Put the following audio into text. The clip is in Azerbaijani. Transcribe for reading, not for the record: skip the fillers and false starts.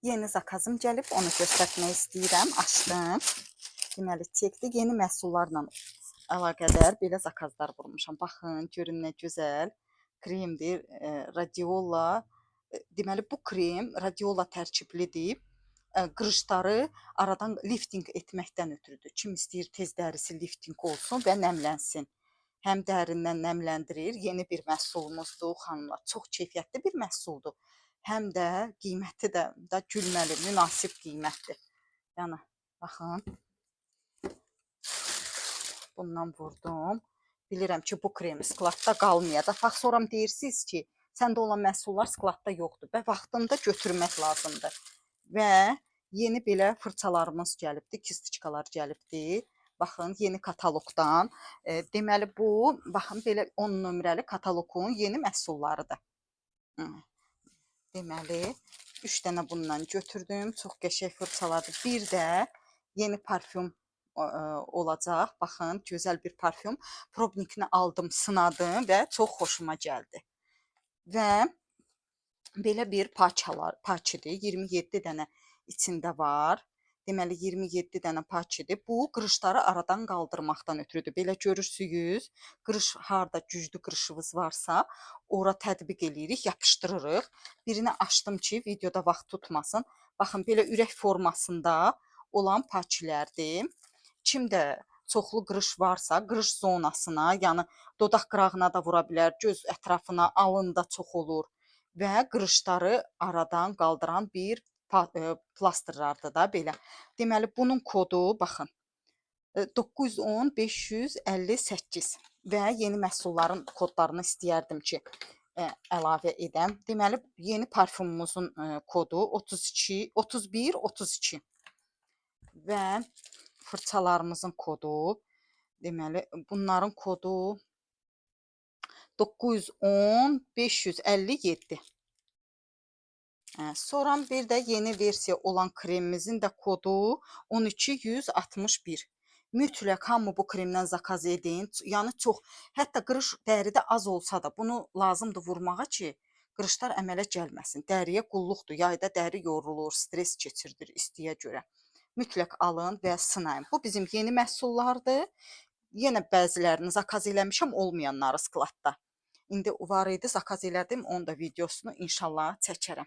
Yeni zakazım gəlib, onu göstərmək istəyirəm. Açdım. Deməli, çekdi. Yeni məhsullarla əlaqədar belə zakazlar vurmuşam. Baxın, görün nə gözəl kremdir. Radiola. Deməli, bu krem radiola tərkiblidir. Qırışları aradan lifting etməkdən ötürüdür. Kim istəyir tez dərisi lifting olsun və nəmlənsin. Həm dərindən nəmləndirir. Yeni bir məhsulumuzdur, xanımlar. Çox keyfiyyətli bir məhsuldur. Həm də qiyməti də gülməli, münasib qiymətdir. Yəni, baxın. Bundan vurdum. Bilirəm ki, bu krem skladda qalmayacaq. Bax, sonra deyirsiniz ki, səndə olan məhsullar skladda yoxdur. Və vaxtında götürmək lazımdır. Və yeni belə fırçalarımız gəlibdir, kistiçkalar gəlibdir. Baxın, yeni kataloqdan. Deməli, bu, baxın, belə 10 nömrəli kataloqun yeni məhsullarıdır. Deməli, 3 dənə bundan götürdüm. Çox qəşəng fırçalardır. Bir də yeni parfüm olacaq. Baxın, gözəl bir parfüm. Probnikini aldım, sınadım və çox xoşuma gəldi. Və belə bir parçadır. 27 dənə içində var. Deməli, 27 dənə parçadır. Bu, qırışları aradan qaldırmaqdan ötürüdür. Belə görürsünüz, qırış harda güclü qırışınız varsa, ora tətbiq eləyirik, yapışdırırıq. Birini açdım ki, videoda vaxt tutmasın. Baxın, belə ürək formasında olan parçalardır. Kimdə çoxlu qırış varsa, qırış zonasına, yəni dodaq qırağına da vura bilər, göz ətrafına, alında çox olur və qırışları aradan qaldıran bir plastrlardır da belə. Deməli, bunun kodu, baxın, 910 558 və yeni məhsulların kodlarını istəyərdim ki, əlavə edəm. Deməli, yeni parfümümüzün kodu 31 32 və fırçalarımızın kodu, deməli, bunların kodu 910 557. Sonra bir də yeni versiya olan kremimizin də kodu 12161. Mütləq hamı bu kremdən zakaz edin. Yəni çox, hətta qırış dəridə az olsa da bunu lazımdır vurmağa ki, qırışlar əmələ gəlməsin. Dəriyə qulluqdur. Yayda dəri yorulur, stres keçirdir istiyə görə. Mütləq alın və sınayın. Bu bizim yeni məhsullardır. Yenə bəzilərini zakaz eləmişəm, olmayanları skladda. İndi var idi, zakaz elədim, onun da videosunu inşallah çəkərəm.